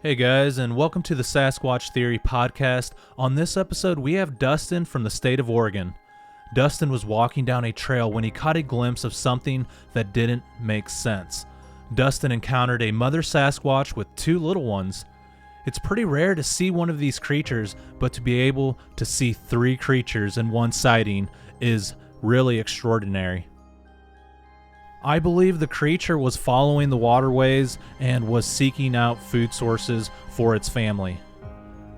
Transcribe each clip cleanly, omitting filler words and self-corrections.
Hey guys, and welcome to the Sasquatch Theory podcast. On this episode, we have Dustin from the state of Oregon. Dustin was walking down a trail when he caught a glimpse of something that didn't make sense. Dustin encountered a mother Sasquatch with two little ones. It's pretty rare to see one of these creatures, but to be able to see three creatures in one sighting is really extraordinary. I believe the creature was following the waterways and was seeking out food sources for its family.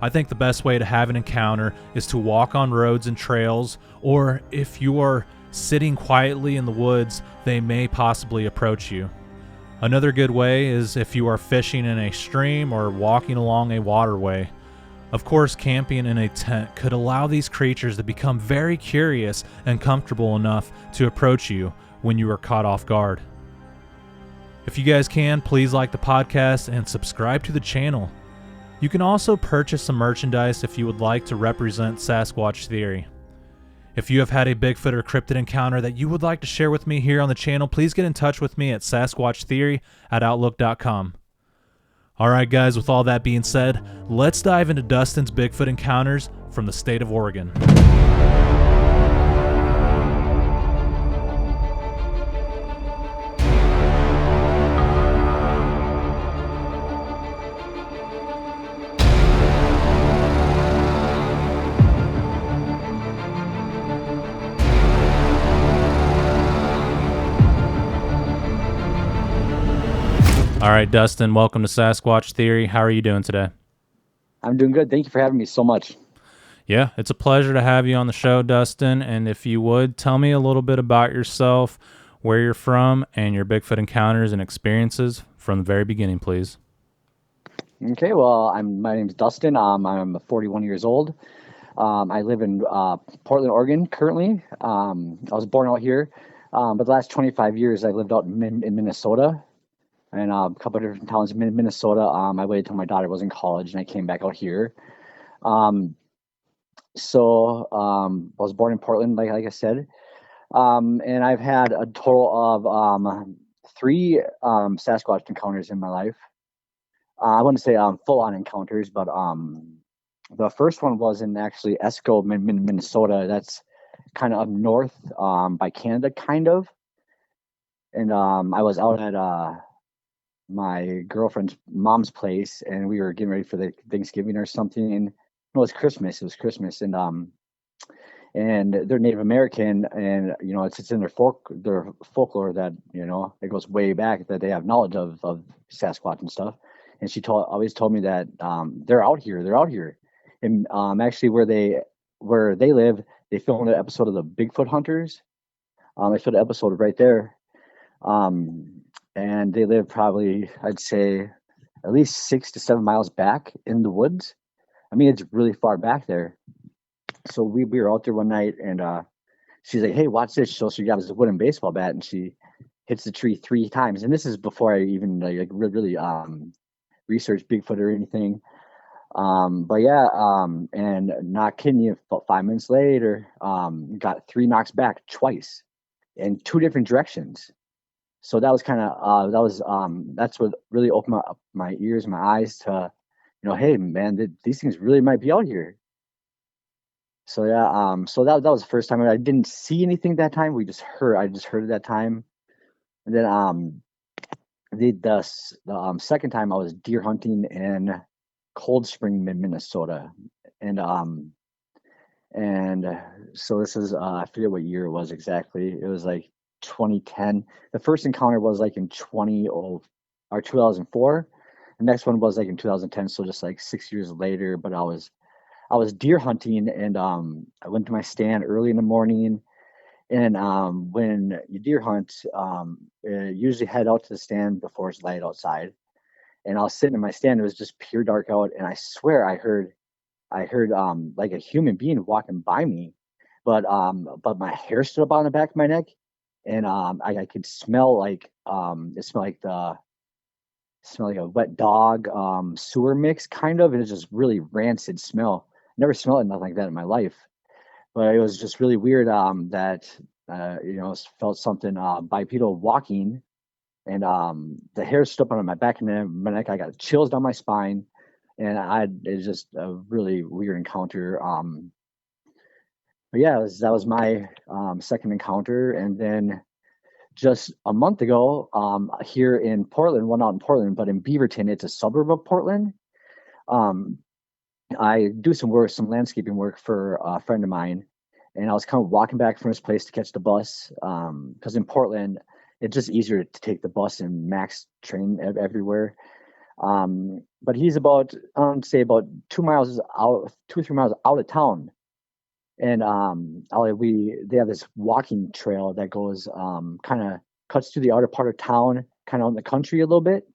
I think the best way to have an encounter is to walk on roads and trails, or if you are sitting quietly in the woods, they may possibly approach you. Another good way is if you are fishing in a stream or walking along a waterway. Of course, camping in a tent could allow these creatures to become very curious and comfortable enough to approach you when you are caught off guard. If you guys can, please like the podcast and subscribe to the channel. You can also purchase some merchandise if you would like to represent Sasquatch Theory. If you have had a Bigfoot or cryptid encounter that you would like to share with me here on the channel, please get in touch with me at sasquatchtheory@outlook.com. Alright guys, with all that being said, let's dive into Dustin's Bigfoot encounters from the state of Oregon. All right, Dustin, welcome to Sasquatch Theory. How are you doing today? I'm doing good. Thank you for having me so much. Yeah, it's a pleasure to have you on the show, Dustin. And if you would, tell me a little bit about yourself, where you're from, and your Bigfoot encounters and experiences from the very beginning, please. Okay, well, my name's Dustin. I'm 41 years old. I live in Portland, Oregon currently. I was born out here, but the last 25 years I lived out in Minnesota and a couple of different towns in Minnesota. I waited till my daughter was in college and I came back out here. I was born in Portland, like I said, and I've had a total of three Sasquatch encounters in my life. I wouldn't say full-on encounters, but the first one was in actually Esco, Minnesota. That's kind of up north by Canada, kind of. And I was out at my girlfriend's mom's place, and we were getting ready for the Thanksgiving or something. And it was Christmas. It was Christmas, and they're Native American, and it's in their folklore that it goes way back, that they have knowledge of Sasquatch and stuff. And she always told me that they're out here, and actually where they live, they filmed an episode of the Bigfoot Hunters. They filmed an episode right there, and they live probably, I'd say, at least 6 to 7 miles back in the woods. I mean, it's really far back there. So we were out there one night, and she's like, "Hey, watch this." So she got us a wooden baseball bat, and she hits the tree 3 times. And this is before I even really researched Bigfoot or anything. But yeah, and not kidding you, about 5 minutes later, got 3 knocks back twice in 2 different directions. So that was kind of that's what really opened up my ears and my eyes to, hey man, these things really might be out here. So yeah, so that was the first time. I didn't see anything that time. I just heard it that time. And then the second time I was deer hunting in Cold Spring, Minnesota, and so this is I forget what year it was exactly. It was like 2010. The first encounter was like in 2004. The next one was like in 2010, so just like 6 years later. But I was deer hunting, and I went to my stand early in the morning. And when you deer hunt, you usually head out to the stand before it's light outside. And I was sitting in my stand. It was just pure dark out, and I swear I heard like a human being walking by me, but my hair stood up on the back of my neck, and I could smell like it smelled like a wet dog sewer mix kind of, and it's just really rancid smell. Never smelled nothing like that in my life, but it was just really weird that felt something bipedal walking, and the hair stood up on my back and then my neck. I got chills down my spine. and it's just a really weird encounter. But yeah, that was my second encounter, and then just a month ago, here in Portland, well, not in Portland, but in Beaverton, it's a suburb of Portland. Um, I do some landscaping work for a friend of mine, and I was kind of walking back from his place to catch the bus. Because in Portland, it's just easier to take the bus and max train everywhere. But he's about, say about 2 miles out, 2 or 3 miles out of town, and they have this walking trail that goes kind of cuts through the outer part of town, kind of out in the country a little bit.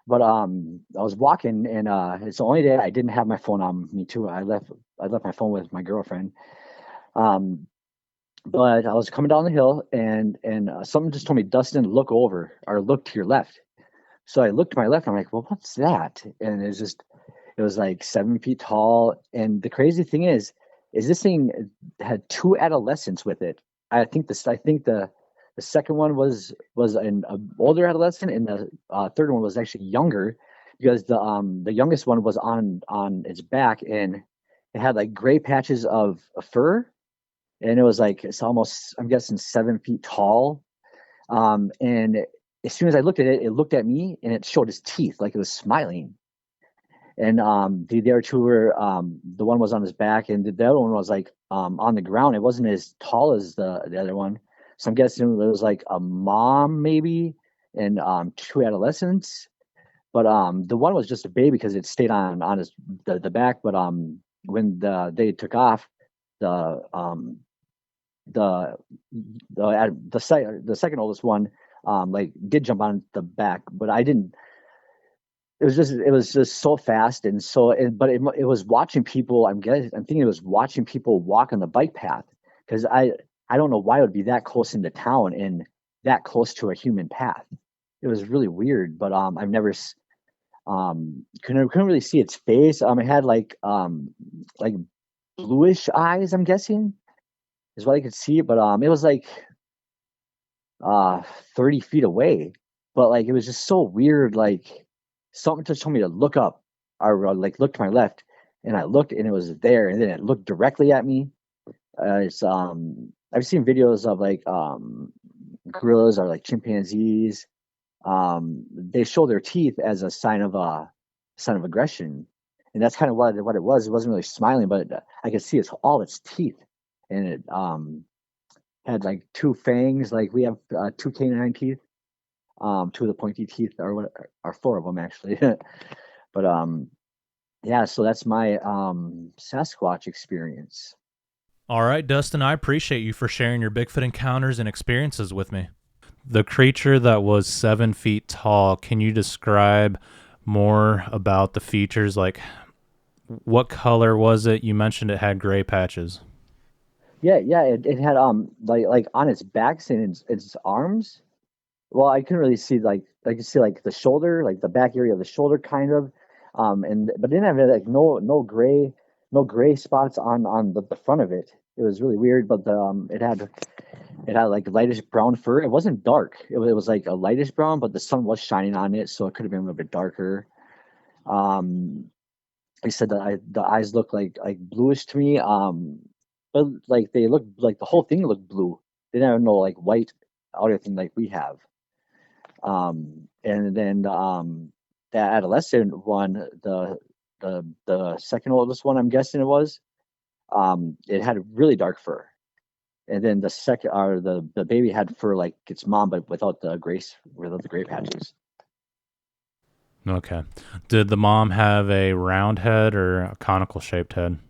But I was walking, and it's the only day I didn't have my phone on me too. I left my phone with my girlfriend. Um, but I was coming down the hill, and something just told me, Dustin, look over or look to your left. So I looked to my left. And I'm like, well, what's that? And it was like 7 feet tall. And the crazy thing is this thing had two adolescents with it. I think the second one was an older adolescent, and the third one was actually younger, because the youngest one was on its back, and it had like gray patches of fur, and it was like it's almost, I'm guessing, 7 feet tall. And as soon as I looked at it, it looked at me and it showed its teeth like it was smiling. And the other two were, the one was on his back, and the other one was like on the ground. It wasn't as tall as the other one, so I'm guessing it was like a mom maybe, and two adolescents. But the one was just a baby because it stayed on his the back. But when they took off, the the second oldest one like did jump on the back, but I didn't. It was just so fast, and it was watching people. I'm thinking it was watching people walk on the bike path, because I don't know why it would be that close into town and that close to a human path. It was really weird, but I've never couldn't really see its face. It had like bluish eyes, I'm guessing, is what I could see, but it was like 30 feet away. But like it was just so weird, like something just told me to look up, or like look to my left, and I looked and it was there, and then it looked directly at me. It's I've seen videos of like gorillas or like chimpanzees. They show their teeth as a sign of aggression, and that's kind of what it was. It wasn't really smiling, but I could see all its teeth, and it had like two fangs, like we have two canine teeth, two of the pointy teeth, or four of them actually. But yeah, so that's my Sasquatch experience. All right, Dustin, I appreciate you for sharing your Bigfoot encounters and experiences with me. The creature that was 7 feet tall, can you describe more about the features? Like, what color was it? You mentioned it had gray patches. Yeah, it had like on its back and its arms. Well, I couldn't really see, like I could see like the shoulder, like the back area of the shoulder, kind of. And but it didn't have like no gray spots on the front of it. It was really weird, but it had like lightish brown fur. It wasn't dark. It was like a lightish brown, but the sun was shining on it, so it could have been a little bit darker. Um, I said that the eyes look like bluish to me. But like they look like the whole thing looked blue. They didn't have no like white outer thing like we have. And then that adolescent one, the second oldest one, I'm guessing it was, it had really dark fur. And then the second, or the baby had fur like its mom, but without the gray patches. Okay. Did the mom have a round head or a conical shaped head?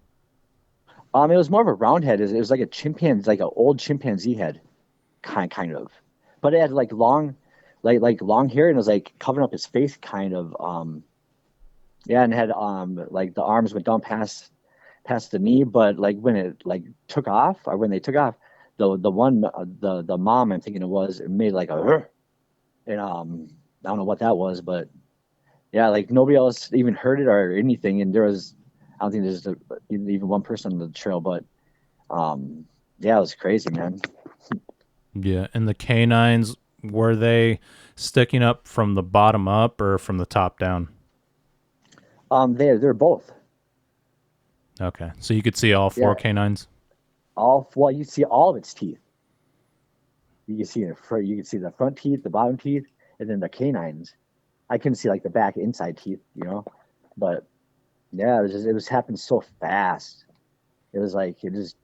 It was more of a round head. It was like a chimpanzee, like an old chimpanzee head, kind of, but it had like long, like long hair, and it was like covering up his face, kind of. Yeah, and had like the arms went down past the knee, but like when it like took off, or when they took off, the one the mom, I'm thinking it made like a "Rrr," and I don't know what that was, but yeah, like nobody else even heard it or anything, and I don't think even one person on the trail, but um yeah, it was crazy, man. Yeah. And the canines, were they sticking up from the bottom up or from the top down? They're both. Okay, so you could see all four Yeah, canines. well, you see all of its teeth. You can see you can see the front teeth, the bottom teeth, and then the canines. I couldn't see like the back inside teeth, but yeah, it was happening so fast. It was like it just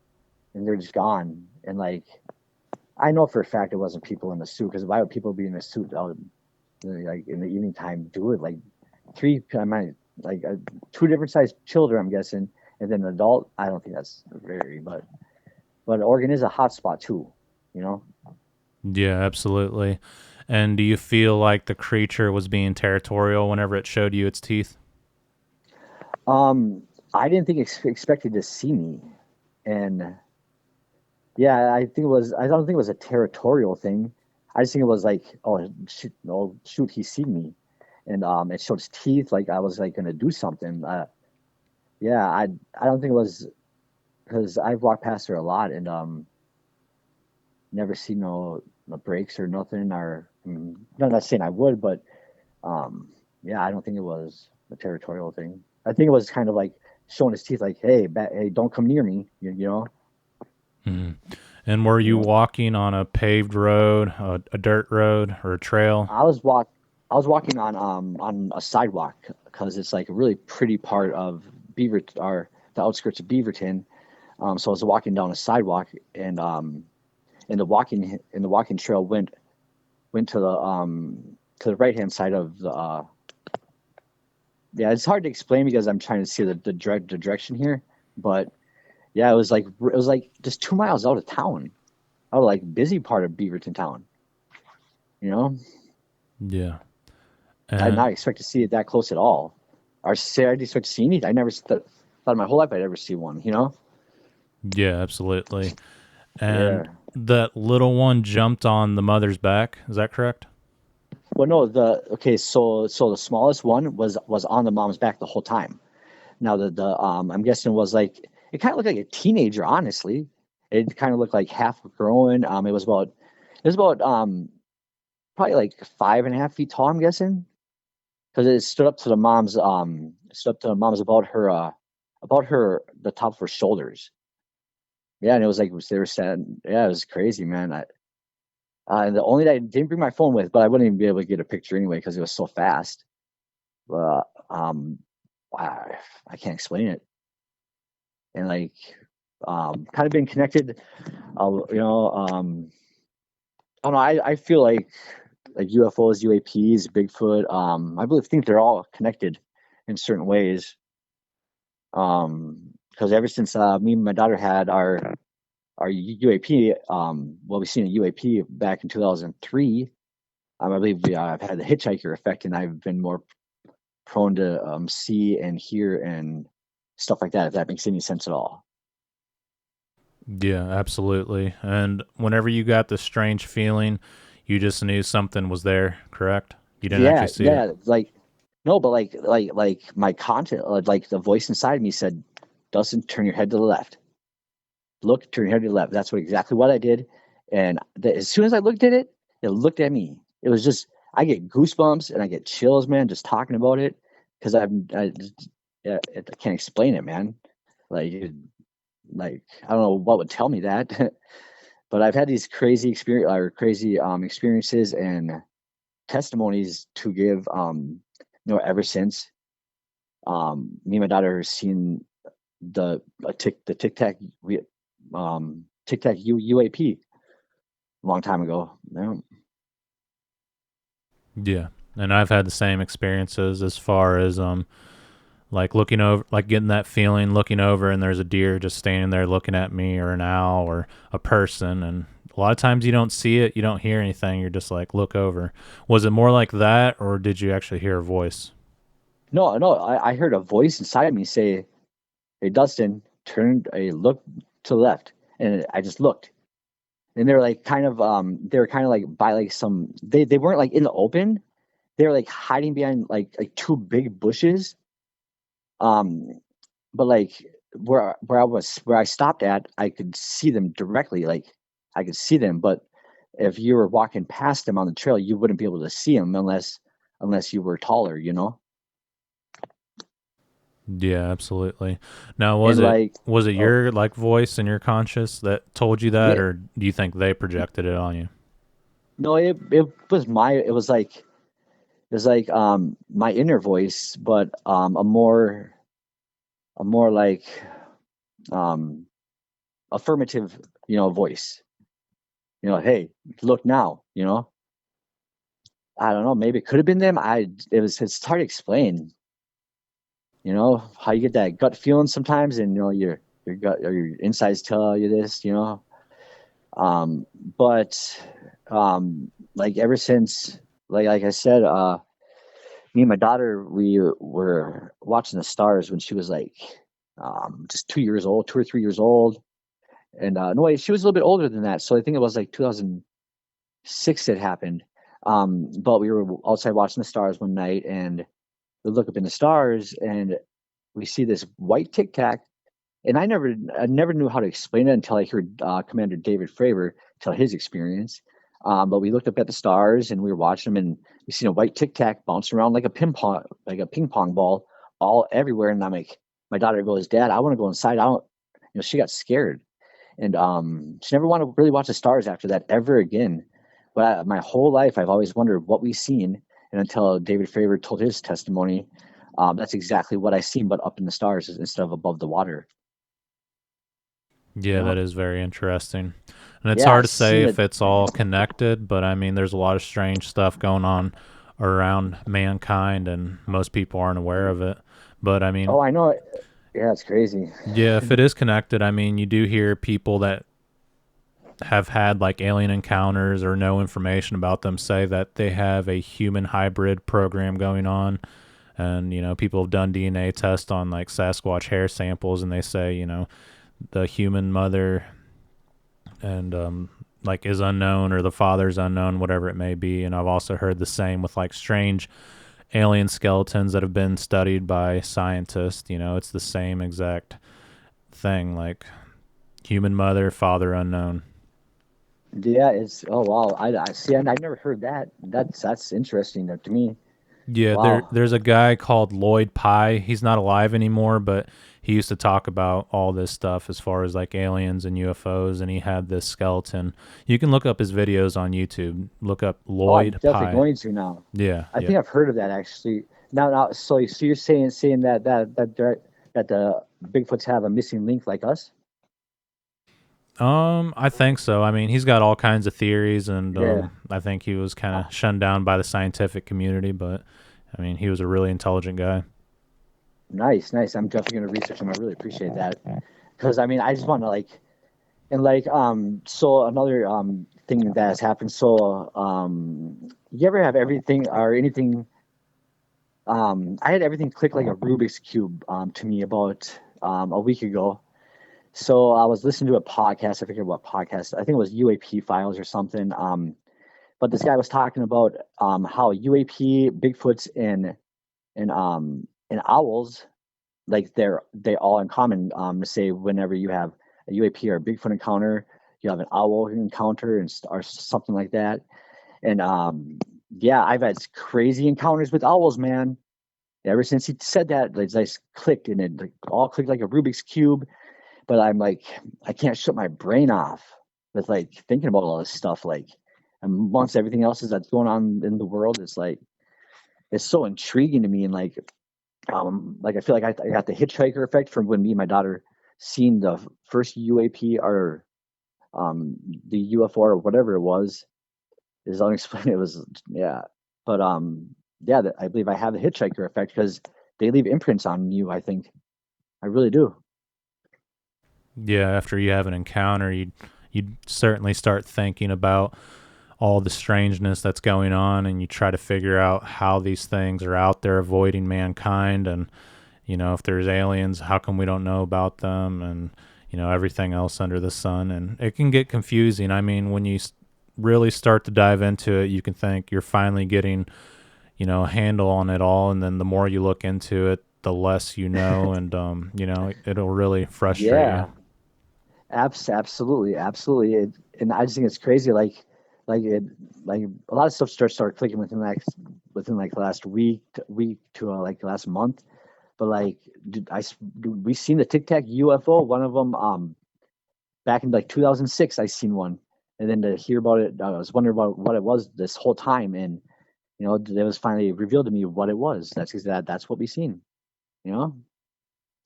and they're just gone. And like I know for a fact it wasn't people in the suit, because why would people be in a suit out like in the evening time do it? Like three, I might like two different sized children, I'm guessing, and then an adult. I don't think that's very, but Oregon is a hot spot too, you know. Yeah, absolutely. And do you feel like the creature was being territorial whenever it showed you its teeth? Um, I didn't think expected to see me, and yeah, I think it was. I don't think it was a territorial thing. I just think it was like, oh shoot, he seen me, and it showed his teeth. Like I was like gonna do something. Yeah, I don't think it was, because I've walked past her a lot and never seen no breaks or nothing. Or I'm not saying I would, but um, yeah, I don't think it was a territorial thing. I think it was kind of like showing his teeth, like, hey, don't come near me. You know, Hmm. And were you you know. walking on a paved road, a dirt road, or a trail? I was walk I was walking on a sidewalk, because it's like a really pretty part of Beaver or the outskirts of Beaverton. So I was walking down a sidewalk, and the walking trail went to the right hand side of the yeah, it's hard to explain because I'm trying to see the direction here, but yeah, it was like just 2 miles out of town, out of like busy part of Beaverton town, you know. Yeah. I did And not expect to see it that close at all. Or say I didn't expect to see anything. I never thought in my whole life I'd ever see one, you know? yeah, absolutely. And Yeah. that little one jumped on the mother's back. Is that correct? Well, no, okay, so the smallest one was on the mom's back the whole time. Now the I'm guessing was like, it kind of looked like a teenager, honestly. It kind of looked like half grown. It was about probably like 5.5 feet tall, I'm guessing. Because it stood up to the mom's about her the top of her shoulders. Yeah, and it was like they were saying, yeah, it was crazy, man. And the only that I didn't bring my phone with, but I wouldn't even be able to get a picture anyway because it was so fast. But I can't explain it. And like, kind of been connected, you know. I don't know. I feel like UFOs, UAPs, Bigfoot. Think they're all connected in certain ways. Because ever since me and my daughter had our UAP, well, we seen a UAP back in 2003. I believe I've had the hitchhiker effect, and I've been more prone to see and hear and stuff like that. If that makes any sense at all. Yeah, absolutely. And whenever you got the strange feeling, you just knew something was there, correct? You didn't actually Yeah, see it. yeah. Like no, but like my content, like the voice inside me said, "Dustin, turn your head to the left. Look, turn your head to the left." That's exactly what I did. And as soon as I looked at it, it looked at me. It was just, I get goosebumps and I get chills, man, just talking about it, because yeah, I can't explain it, man. Like, like I don't know what would tell me that, but I've had these crazy experiences and testimonies to give, ever since. Me and my daughter have seen the Tic Tac UAP a long time ago. Yeah. Yeah. And I've had the same experiences as far as like looking over, like getting that feeling, looking over, and there's a deer just standing there looking at me, or an owl, or a person. And a lot of times you don't see it, you don't hear anything, you're just like, look over. Was it more like that, or did you actually hear a voice? No, no, I heard a voice inside me say, "Hey, Dustin, turn a look to the left," and I just looked, and they were kind of like by like they weren't like in the open. They were like hiding behind like two big bushes. Um, but like where I stopped at, I could see them directly. Like I could see them, but if you were walking past them on the trail, you wouldn't be able to see them unless you were taller. Yeah, absolutely. Now, was And it like, was it oh, your like voice in your conscious that told you that, yeah, or do you think they projected it on you? no, it was my inner voice, but a more like um affirmative, voice. Hey, look now, I don't know, maybe it could have been them. It's hard to explain, how you get that gut feeling sometimes, and your gut or your insides tell you this, um but like ever since, like I said, me and my daughter, we were watching the stars when she was like just 2 years old, 2 or 3 years old. And no, wait, she was a little bit older than that. So I think it was like 2006 it happened. But we were outside watching the stars one night, and we look up in the stars, and we see this white tic tac. And I never knew how to explain it until I heard Commander David Fravor tell his experience. But we looked up at the stars, and we were watching them, and we seen a white tic tac bouncing around like a ping pong ball, all everywhere. And I'm like, my daughter goes, "Dad, I want to go inside." I don't, she got scared, and she never wanted to really watch the stars after that ever again. But my whole life, I've always wondered what we seen, and until David Fravor told his testimony, that's exactly what I seen, but up in the stars instead of above the water. You Yeah, that know? is very interesting. And it's Yeah, I hard to say seen if it. it's all connected, but I mean, there's a lot of strange stuff going on around mankind, and most people aren't aware of it. But I mean, Oh, I know it. Yeah, it's crazy. yeah, if it is connected, I mean, you do hear people that have had like alien encounters or no information about them say that they have a human hybrid program going on. And, people have done DNA tests on like Sasquatch hair samples, and they say, the human mother and like is unknown, or the father's unknown, whatever it may be. And I've also heard the same with like strange alien skeletons that have been studied by scientists. It's the same exact thing, like human mother, father unknown. Yeah, it's oh wow. I see. I never heard that. That's interesting to me. Yeah, Wow. there's a guy called Lloyd Pye. He's not alive anymore, but he used to talk about all this stuff as far as like aliens and UFOs, and he had this skeleton. You can look up his videos on YouTube. Look up Oh, I'm Lloyd definitely Pye. going to now. Yeah, I yeah. think I've heard of that actually. Now, so you're saying that the Bigfoots have a missing link like us? I think so. I mean, he's got all kinds of theories, and Yeah. I think he was kind Uh, of shunned down by the scientific community, but I mean, he was a really intelligent guy. nice, nice. I'm definitely gonna research him. I really appreciate that. Because I mean, I just want to like, and like so another thing that has happened. So you ever have everything or anything? I had everything click like a Rubik's cube to me about a week ago. So I was listening to a podcast. I forget what podcast. I think it was UAP files or something. But this guy was talking about how UAP, Bigfoots, and owls, like they all in common. Say whenever you have a UAP or a Bigfoot encounter, you have an owl encounter or something like that. And yeah, I've had crazy encounters with owls, man. Ever since he said that, it's like clicked, and it like, all clicked like a Rubik's cube. But I'm like, I can't shut my brain off with like thinking about all this stuff. Like amongst everything else that's going on in the world, it's like it's so intriguing to me. And like I feel like I got the hitchhiker effect from when me and my daughter seen the first UAP or um the UFO or whatever it was. Is unexplained. It was yeah, but yeah, I believe I have the hitchhiker effect because they leave imprints on you. I think I really do. Yeah, after you have an encounter, you'd certainly start thinking about all the strangeness that's going on, and you try to figure out how these things are out there avoiding mankind, and if there's aliens, how come we don't know about them, and everything else under the sun. And it can get confusing. I mean, when you really start to dive into it, you can think you're finally getting a handle on it all, and then the more you look into it, the less you know, and it'll really frustrate you. Yeah, absolutely, absolutely. And I just think it's crazy. Like it, like a lot of stuff started clicking within like the last week to like the last month. But like, we seen the Tic Tac UFO. One of them, back in like 2006, I seen one, and then to hear about it, I was wondering about what it was this whole time, and it was finally revealed to me what it was. That's what we seen. You know,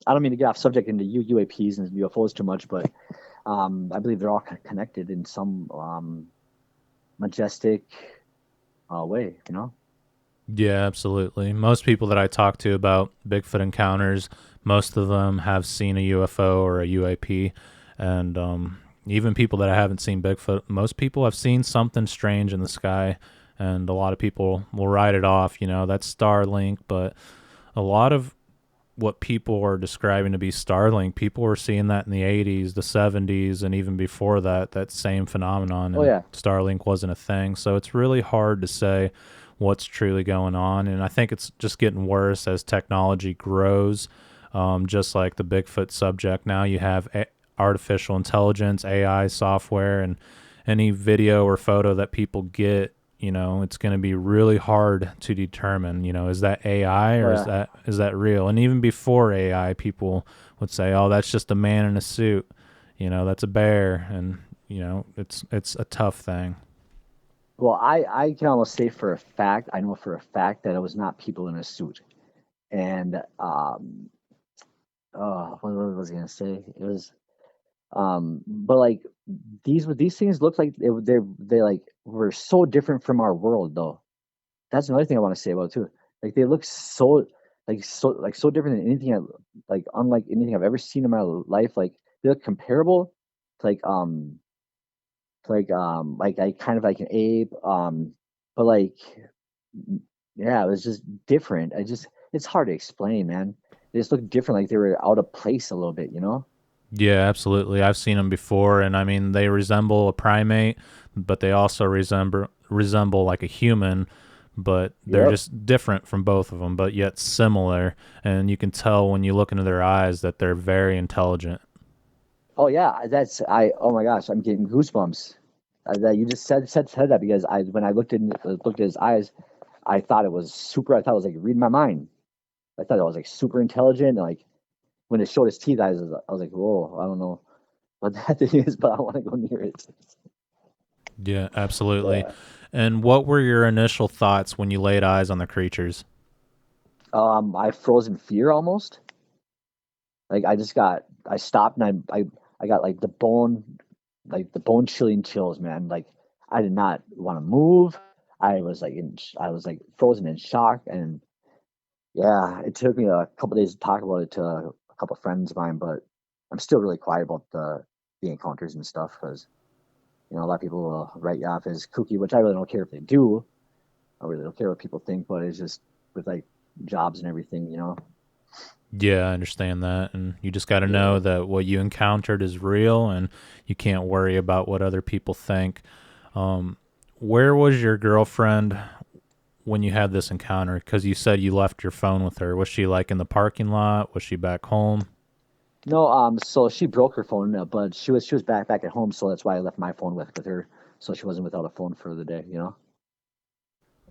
I don't mean to get off subject into UAPs and UFOs too much, but I believe they're all connected in some majestic way. Yeah, absolutely. Most people that I talk to about Bigfoot encounters, most of them have seen a UFO or a UAP. And even people that I haven't seen Bigfoot, most people have seen something strange in the sky. And a lot of people will write it off, that's Starlink. But a lot of what people are describing to be Starlink, people were seeing that in the 80s, the 70s, and even before that same phenomenon. Oh And yeah, Starlink wasn't a thing. So it's really hard to say what's truly going on. And I think it's just getting worse as technology grows. Just like the Bigfoot subject, now you have artificial intelligence, AI software, and any video or photo that people get, it's going to be really hard to determine, is that AI or is that real? And even before AI, people would say, oh, that's just a man in a suit, that's a bear. And, it's a tough thing. well, I can almost say for a fact, I know for a fact that it was not people in a suit. And what was I gonna say? It was but like these things look like they like were so different from our world though. That's another thing I want to say about it too. Like they look so different than anything like unlike anything I've ever seen in my life. Like they look comparable to like I kind of like an ape. But like yeah, it was just different. It's hard to explain, man. They just look different, like they were out of place a little bit. Yeah, absolutely. I've seen them before, and I mean, they resemble a primate, but they also resemble like a human, but they're Yep. just different from both of them, but yet similar. And you can tell when you look into their eyes that they're very intelligent. Oh yeah, oh my gosh, I'm getting goosebumps. That you just said that because when I looked at his eyes, I thought it was super. I thought it was like reading my mind. I thought it was like super intelligent. And, like when it showed his teeth, I was like, whoa, I don't know what that thing is, but I want to go near it. Yeah, absolutely. Yeah. And what were your initial thoughts when you laid eyes on the creatures? I froze in fear almost. Like I stopped and I got like the bone chilling chills, man. Like I did not want to move. I was like frozen in shock, and yeah, it took me a couple days to talk about it to a couple friends of mine, but I'm still really quiet about the encounters and stuff because a lot of people will write you off as kooky, which I really don't care if they do. I really don't care what people think, but it's just with like jobs and everything. Yeah, I understand that. And you just got to Yeah. know that what you encountered is real and you can't worry about what other people think. Um, where was your girlfriend when you had this encounter? Because you said you left your phone with her. Was she like in the parking lot? Was she back home? No, so she broke her phone, but she was back at home, so that's why I left my phone with her, so she wasn't without a phone for the day.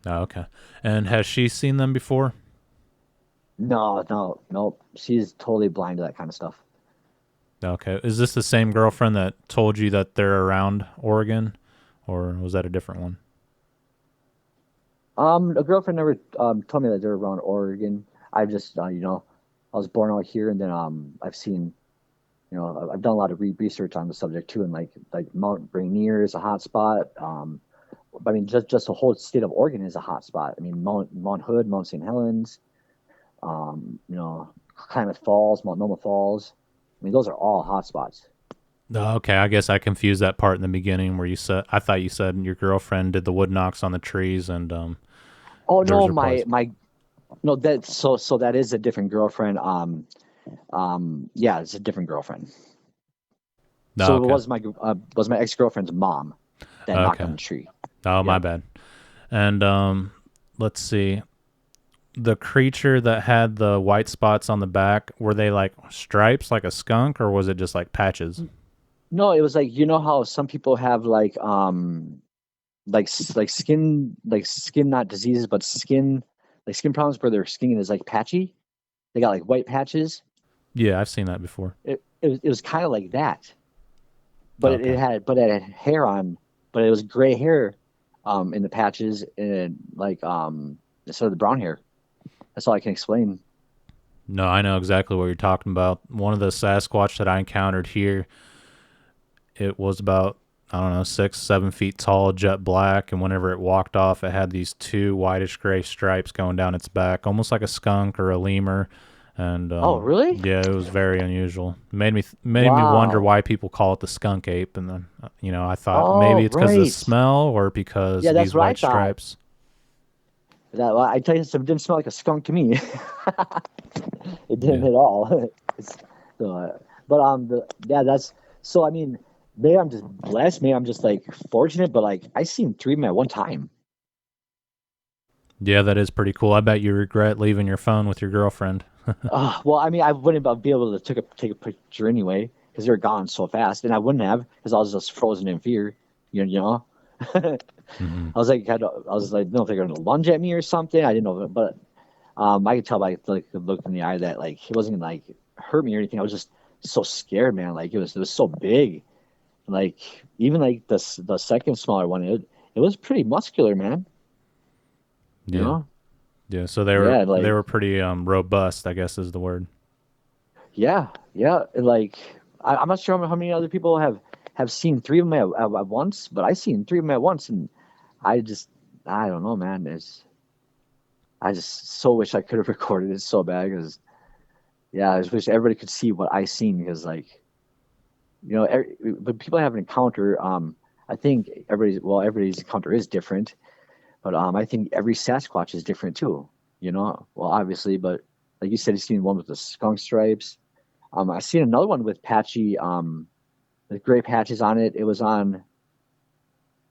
Oh, okay. And has she seen them before? No, no, no, she's totally blind to that kind of stuff. Okay. Is this the same girlfriend that told you that they're around Oregon? Or was that a different one? A girlfriend never told me that they're around Oregon. I've just I was born out here, and then I've seen I've done a lot of research on the subject too, and like Mount Rainier is a hot spot. I mean, just the whole state of Oregon is a hot spot. I mean, Mount Hood, Mount St. Helens, Klamath Falls, Multnomah Falls. I mean, those are all hot spots. Oh, okay, I guess I confused that part in the beginning where you said I thought you said your girlfriend did the wood knocks on the trees and Oh hers no, were poisoned. my no, that so that is a different girlfriend. Yeah, it's a different girlfriend. Oh, So it okay, was my ex girlfriend's mom that knocked okay. on the tree. Oh, my Yep. bad. And let's see. The creature that had the white spots on the back, were they like stripes like a skunk or was it just like patches? No, it was like how some people have like skin not diseases but skin problems where their skin is like patchy. They got like white patches. Yeah, I've seen that before. It was kind of like that, but Okay. it had hair on, but it was gray hair, in the patches and like instead of the brown hair. That's all I can explain. No, I know exactly what you're talking about. One of the Sasquatch that I encountered here, it was about, I don't know, 6, 7 feet tall, jet black, and whenever it walked off, it had these two whitish gray stripes going down its back, almost like a skunk or a lemur. And Oh, really? yeah, it was very unusual. Made me wonder Wow. why people call it the skunk ape, and then I thought Oh, maybe it's because of the right. smell or because Yeah, of that's these what I white thought. stripes. That well, I tell you, it didn't smell like a skunk to me. It didn't Yeah. at all. It's, but yeah, that's so. I mean, maybe I'm just blessed. Maybe I'm just like fortunate. But like, I seen three of them at one time. Yeah, that is pretty cool. I bet you regret leaving your phone with your girlfriend. Well, I mean, I wouldn't be able to take a picture anyway because they're gone so fast, and I wouldn't have because I was just frozen in fear. You know. Hmm. I was like, no, if they're going to lunge at me or something. I didn't know, but I could tell by like the look in the eye that like it wasn't gonna like hurt me or anything. I was just so scared, man. Like it was so big. Like even like the second smaller one, it was pretty muscular, man. You Yeah. know? Yeah, so they were Yeah, they like were pretty robust, I guess is the word. yeah, yeah. And, like I'm not sure how many other people have seen three of them at once, but I seen three of them at once, and I just I don't know, man. I just so wish I could have recorded it so bad because yeah, I just wish everybody could see what I seen because like but people have an encounter. I think everybody's encounter is different, but I think every Sasquatch is different too. Well, obviously, but like you said, you've seen one with the skunk stripes. I've seen another one with patchy, with gray patches on it. It was on,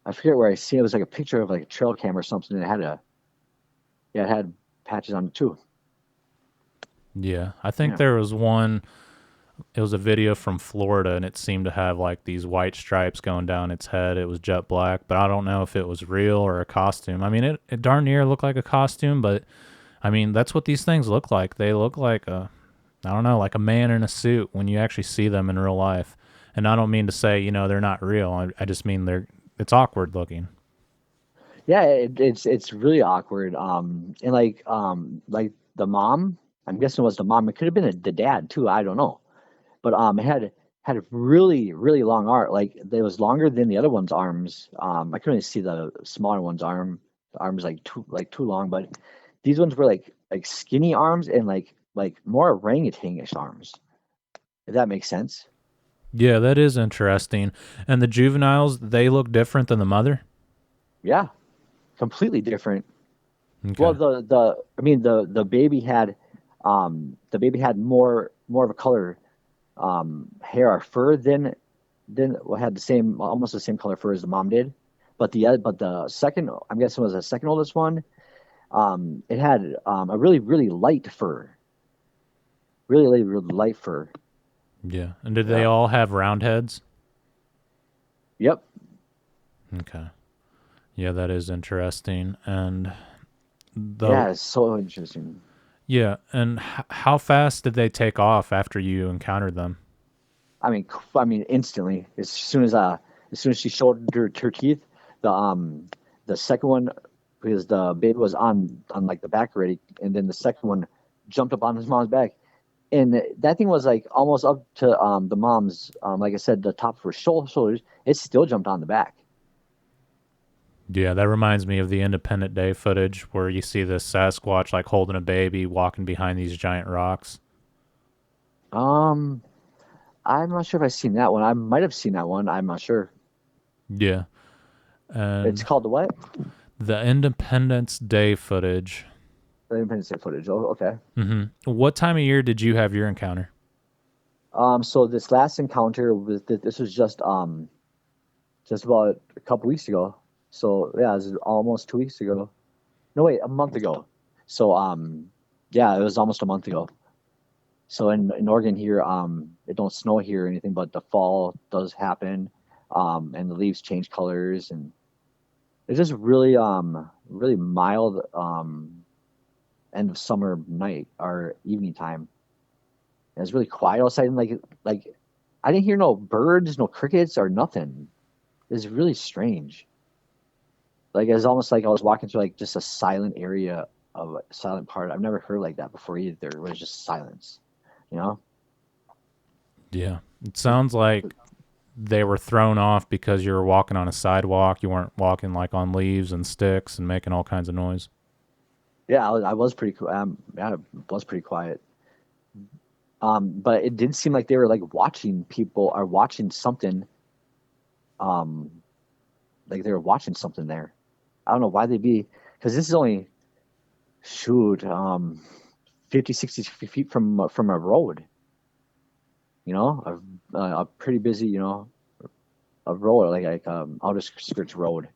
I forget where I seen it. It was like a picture of like a trail cam or something. And yeah, it had patches on it too. Yeah, I think Yeah. there was one. It was a video from Florida, and it seemed to have like these white stripes going down its head. It was jet black, but I don't know if it was real or a costume. I mean, it darn near looked like a costume, but I mean, that's what these things look like. They look like I don't know, like a man in a suit when you actually see them in real life. And I don't mean to say, they're not real. I just mean it's awkward looking. Yeah, it's really awkward. And like the mom, I'm guessing it was the mom. It could have been the dad too. I don't know. But it had a really really long arm. Like it was longer than the other one's arms. I couldn't really see the smaller one's arm. The arm was like too long, but these ones were like skinny arms and like more orangutanish arms. If that makes sense. Yeah, that is interesting. And the juveniles, they look different than the mother? Yeah, completely different. Well, Okay. the I mean the baby had more of a color hair or fur than well, had the same almost the same color fur as the mom did, but the second I'm guessing was the second oldest one. It had a really really light fur, really really, really light fur. Yeah. And did they Yeah. all have round heads? Yep. Okay. Yeah, that is interesting. And the Yeah. It's so interesting. yeah, and how fast did they take off after you encountered them? I mean, instantly as soon as she showed her teeth, the um the second one because the baby was on like the back already, and then the second one jumped up on his mom's back, and that thing was like almost up to the mom's like I said the top of her shoulders. It still jumped on the back. Yeah, that reminds me of the Independent Day footage where you see this Sasquatch like holding a baby walking behind these giant rocks. Um, I'm not sure if I've seen that one. I might have seen that one. I'm not sure. Yeah. It's And called the what? the Independence Day footage. The Independence Day footage. Oh, okay. What time of year did you have your encounter? So this last encounter was this was just about a couple weeks ago. So yeah, it was almost 2 weeks ago. No, wait, a month ago. So yeah, it was almost a month ago. So in Oregon here, it don't snow here or anything, but the fall does happen, and the leaves change colors, and it's just really really mild. end of summer night or evening time. And it was really quiet outside, and like I didn't hear no birds, no crickets, or nothing. It was really strange. Like it was almost like I was walking through like just a silent area of a silent part. I've never heard like that before either. It was just silence, you know? Yeah. It sounds like they were thrown off because you were walking on a sidewalk. You weren't walking like on leaves and sticks and making all kinds of noise. Yeah, I was pretty cool. Yeah, I was pretty quiet. But it did seem like they were like watching people or watching something. Um, like they were watching something there. I don't know why they'd be, because this is only shoot 50, 60 feet from a road. You know, a pretty busy, you know, a road like outer skirts road.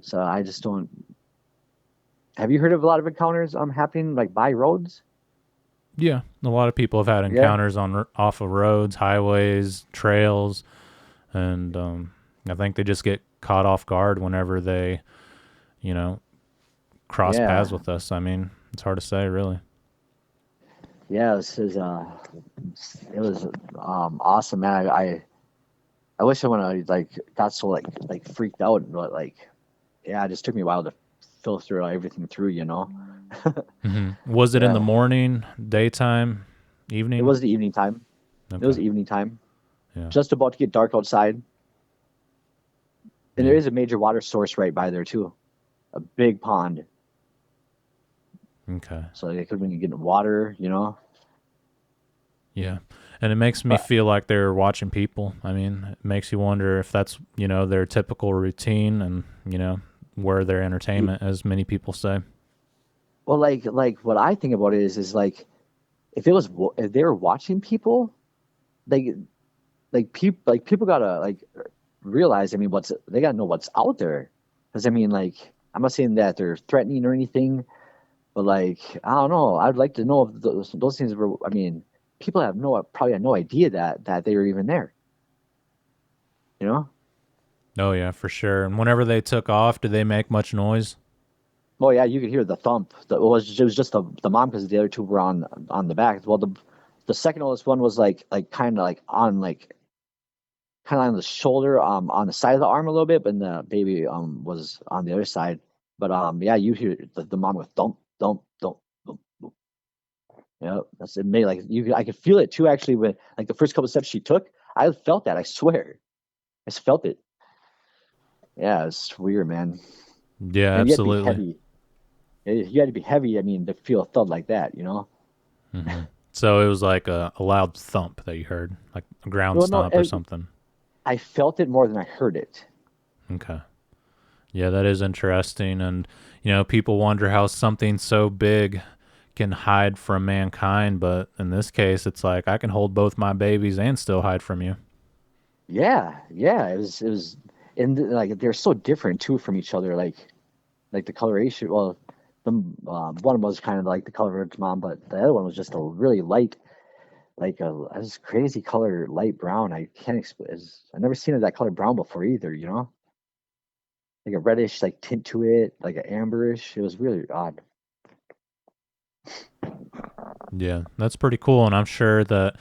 So I just don't. Have you heard of a lot of encounters happening like by roads? Yeah. A lot of people have had Yeah. encounters on off of roads, highways, trails, and I think they just get caught off guard whenever they, you know, cross paths Yeah. with us. I mean, it's hard to say, really. Yeah, this is it was awesome, man. I wish I would have like got so like freaked out, but like yeah, it just took me a while to filter everything through, you know. Was it in the Yeah, morning, daytime, it evening? was the evening time. It Okay. was evening time, Yeah. just about to get dark outside, and there Yeah. is a major water source right by there too, a big pond. Okay. So they could have been getting water, you know. Yeah. And it makes me But feel like they're watching people. I mean, it makes you wonder if that's, their typical routine and, where their entertainment, as many people say. well, like what I think about it is like if they were watching people, like people gotta like realize. I mean, what's they gotta know what's out there. Because I mean, like I'm not saying that they're threatening or anything, but like I don't know. I'd like to know if those things were. I mean, people have probably had no idea that they were even there. You know? Oh, yeah, for sure. And whenever they took off, did they make much noise? Oh yeah, you could hear the thump. It was just the mom because the other two were on the back. Well, the second oldest one was like kind of like on like kind of on the shoulder, on the side of the arm a little bit, but the baby was on the other side. But yeah, you hear the mom with thump, thump, thump, thump, thump. Yeah, that's it. Made like I could feel it too. Actually, when like the first couple steps she took, I felt that. I swear, I just felt it. Yeah, it's weird, man. Yeah, And you had to be absolutely. heavy. You had to be heavy. I mean, to feel a thud like that, you know. So it was like a loud thump that you heard, like a ground Well, no, stomp or something. I felt it more than I heard it. Okay. Yeah, that is interesting. And, people wonder how something so big can hide from mankind. But in this case, it's like I can hold both my babies and still hide from you. Yeah, yeah, it was, and like they're so different too from each other. Like the coloration. Well, the one was kind of like the color of its mom, but the other one was just a really light, like this crazy color, light brown. I can't explain. I've never seen it that color brown before either. You know, like a reddish like tint to it, like an amberish. It was really odd. Yeah, that's pretty cool. And I'm sure that,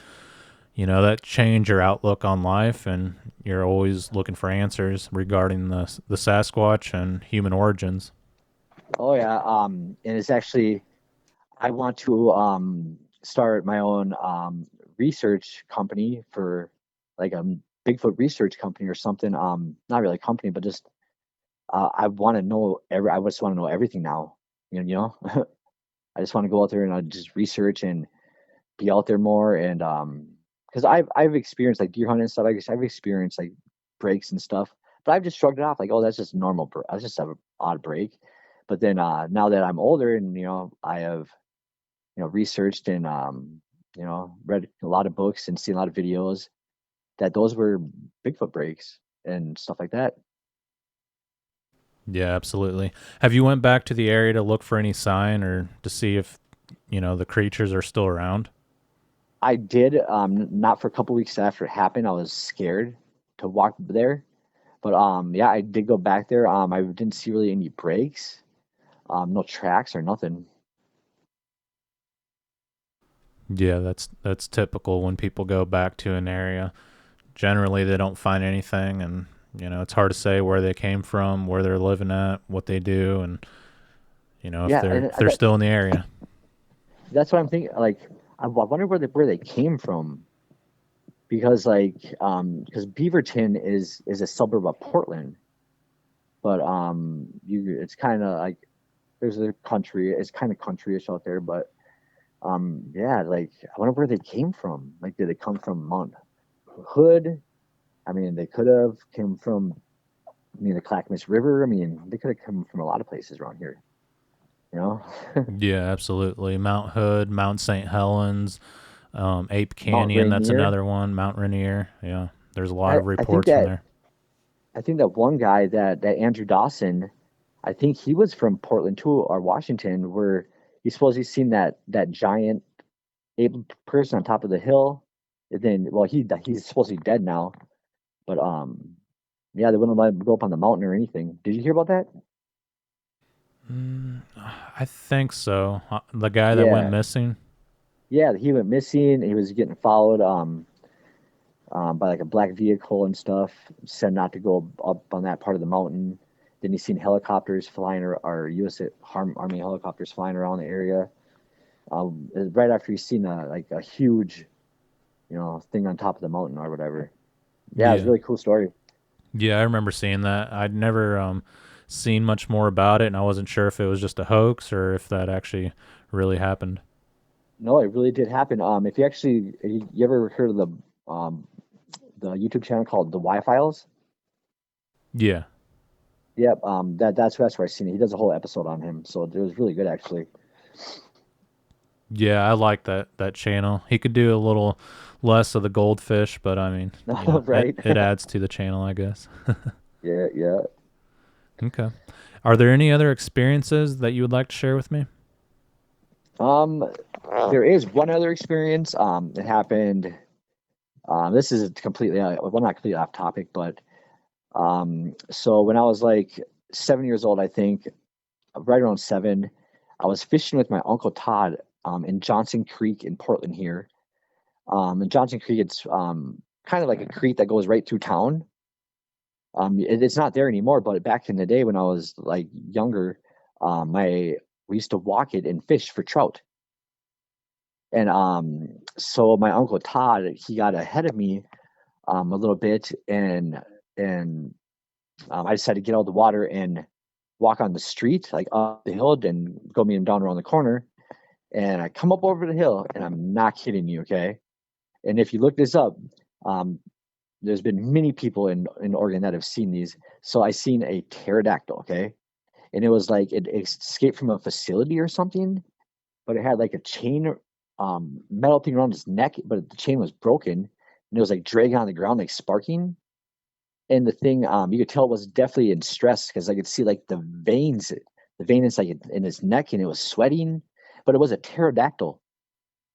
that changed your outlook on life and you're always looking for answers regarding the Sasquatch and human origins. Oh yeah, and it's actually I want to start my own research company for like a Bigfoot research company or something. Not really a company, but just I want to know I just want to know everything now. You know, I just want to go out there and just research and be out there more and because I've experienced like deer hunting and stuff. I've experienced like breaks and stuff, but I've just shrugged it off like, oh, that's just normal. That's just an odd break. But then now that I'm older and I have researched and read a lot of books and seen a lot of videos that those were Bigfoot breaks and stuff like that. Yeah, absolutely. Have you went back to the area to look for any sign or to see if, the creatures are still around? I did not for a couple weeks after it happened. I was scared to walk there, but yeah, I did go back there. I didn't see really any breaks, no tracks or nothing. Yeah, that's typical when people go back to an area. Generally, they don't find anything, and it's hard to say where they came from, where they're living at, what they do, and if Yeah, they're and if they're still in the area. that's what I'm thinking. Like, I wonder where they came from, because because Beaverton is a suburb of Portland, but it's kind of like there's a country. It's kind of countryish out there, but yeah, like I wonder where they came from. Like, did they come from Mount Hood? I mean, they could have came from the Clackamas River. I mean, they could have come from a lot of places around here. You know, Yeah, absolutely. Mount Hood, Mount St. Helens, Ape Mount Canyon. That's Rainier. another one. Mount Rainier. Yeah, there's a lot I, of I think reports from that there. I think that one guy that Andrew Dawson, I think he was from Portland too, or Washington, where he's supposed he's seen that giant ape person on top of the hill. And then, well, he's supposed to be dead now, but yeah, they wouldn't let him go up on the mountain or anything. Did you hear about that? I think so. The guy that went Yeah, missing. yeah, he went missing. He was getting followed by like a black vehicle and stuff. Said not to go up on that part of the mountain. Then he seen helicopters flying, or U.S. Army helicopters flying around the area. Right after he's seen a huge, thing on top of the mountain or whatever. Yeah, it was a Yeah, really cool story. yeah, I remember seeing that. I'd never seen much more about it, and I wasn't sure if it was just a hoax or if that actually really happened. No, it really did happen. If you ever heard of um the YouTube channel called the Y Files? Yeah. Yep. That's where I seen it. He does a whole episode on him, so it was really good actually. Yeah, I like that channel. He could do a little less of the goldfish, but I mean, Right? it adds to the channel, I guess. Yeah, yeah. Okay. Are there any other experiences that you would like to share with me? Um, there is one other experience. It happened. This is completely, well, not completely off topic, but so when I was like 7 years old, I think, right around seven, I was fishing with my uncle Todd in Johnson Creek in Portland here. In Johnson Creek, it's kind of like a creek that goes right through town. It's not there anymore, but back in the day when I was like younger, my we used to walk it and fish for trout. And so my uncle Todd, he got ahead of me a little bit, and I decided to get out of the water and walk on the street, like up the hill, and go meet him down around the corner. And I come up over the hill, and I'm not kidding you, okay? And if you look this up, um, there's been many people in Oregon that have seen these. So I seen a pterodactyl, okay? And it was like it escaped from a facility or something, but it had like a chain, metal thing around its neck, but the chain was broken, and it was like dragging on the ground, like sparking. And the thing, you could tell it was definitely in stress because I could see like the vein is like in his neck, and it was sweating. But it was a pterodactyl.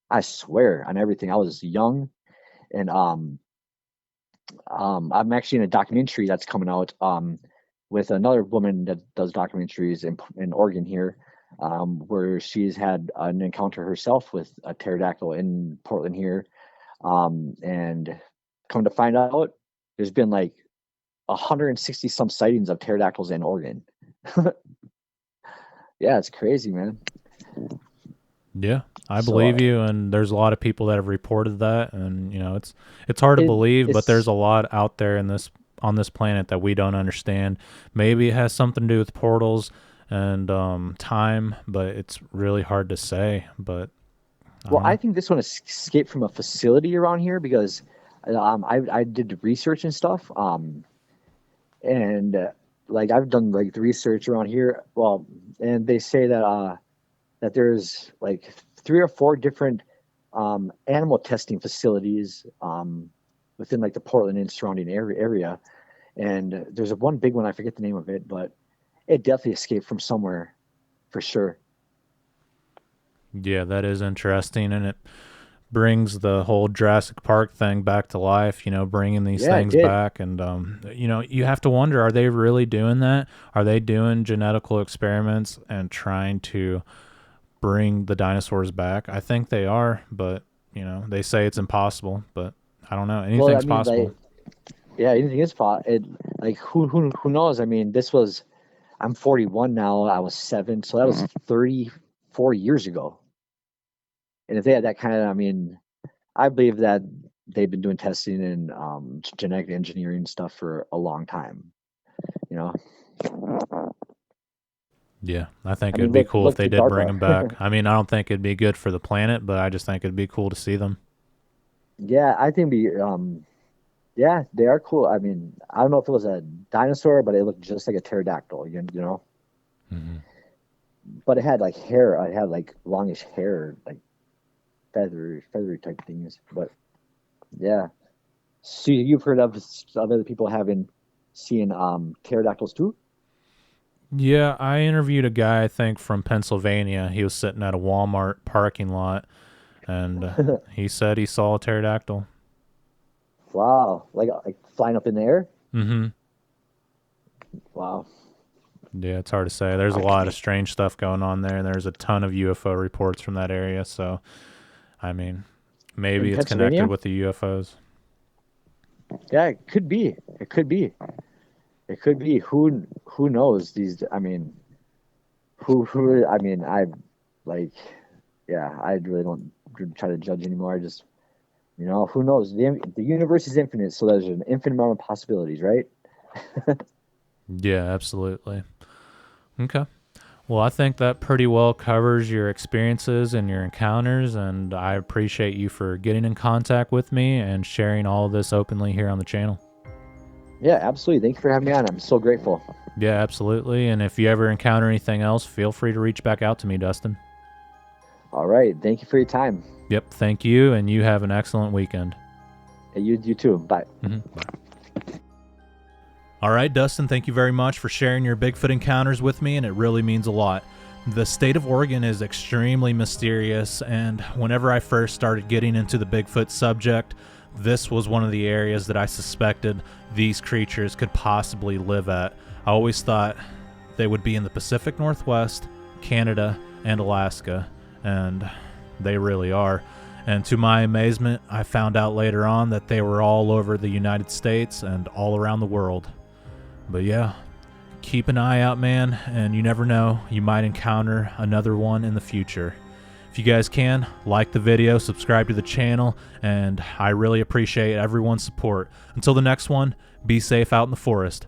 I swear on everything. I was young, and I'm actually in a documentary that's coming out with another woman that does documentaries in Oregon here, where she's had an encounter herself with a pterodactyl in Portland here, and come to find out, there's been like 160 some sightings of pterodactyls in Oregon. Yeah, it's crazy, man. Yeah, I So believe you, and there's a lot of people that have reported that, and it's hard to it believe, but there's it's a lot out there in this on this planet that we don't understand. Maybe it has something to do with portals and time, but it's really hard to say. But I well, don't I know. think this one escaped from a facility around here because I did research and stuff, and like I've done like the research around here. Well, and they say that there's like three or four different animal testing facilities within like the Portland and surrounding area. And there's a one big one, I forget the name of it, but it definitely escaped from somewhere for sure. Yeah, that is interesting, and it brings the whole Jurassic Park thing back to life, bringing these Yeah, it things did. back. And, you have to wonder, are they really doing that? Are they doing genetical experiments and trying to bring the dinosaurs back. I think they are, but they say it's impossible. But I don't know. Anything's possible. Yeah, anything is possible. Like who knows? I mean, I'm 41 now. I was 7, so that was 34 years ago. And if they had that kind of, I mean, I believe that they've been doing testing and genetic engineering stuff for a long time. Yeah, I think it'd be cool if they did bring them back. I mean, I don't think it'd be good for the planet, but I just think it'd be cool to see them. Yeah, I think yeah, they are cool. I mean, I don't know if it was a dinosaur, but it looked just like a pterodactyl, you know? Mm-hmm. But it had like hair. It had like longish hair, like feathery type things. But yeah. So you've heard of other people seeing pterodactyls too? Yeah, I interviewed a guy, I think, from Pennsylvania. He was sitting at a Walmart parking lot, and he said he saw a pterodactyl. Wow. Like flying up in the air? Mm-hmm. Wow. Yeah, it's hard to say. There's a lot of strange stuff going on there, and there's a ton of UFO reports from that area. So, I mean, maybe it's connected with the UFOs. Yeah, it could be. It could be. It could be. Who knows? I mean, I mean, I really don't try to judge anymore. I just, who knows? The universe is infinite, so there's an infinite amount of possibilities, right? Yeah, absolutely. Okay. Well, I think that pretty well covers your experiences and your encounters, and I appreciate you for getting in contact with me and sharing all of this openly here on the channel. Yeah, absolutely. Thank you for having me on. I'm so grateful. Yeah, absolutely. And if you ever encounter anything else, feel free to reach back out to me, Dustin. All right. Thank you for your time. Yep. Thank you, and you have an excellent weekend. Hey, you too. Bye. Mm-hmm. Bye. All right, Dustin, thank you very much for sharing your Bigfoot encounters with me, and it really means a lot. The state of Oregon is extremely mysterious, and whenever I first started getting into the Bigfoot subject, this was one of the areas that I suspected these creatures could possibly live at. I always thought they would be in the Pacific Northwest, Canada, and Alaska, and they really are. And to my amazement, I found out later on that they were all over the United States and all around the world. But yeah, keep an eye out, man, and you never know, you might encounter another one in the future. If you guys can, like the video, subscribe to the channel, and I really appreciate everyone's support. Until the next one, be safe out in the forest.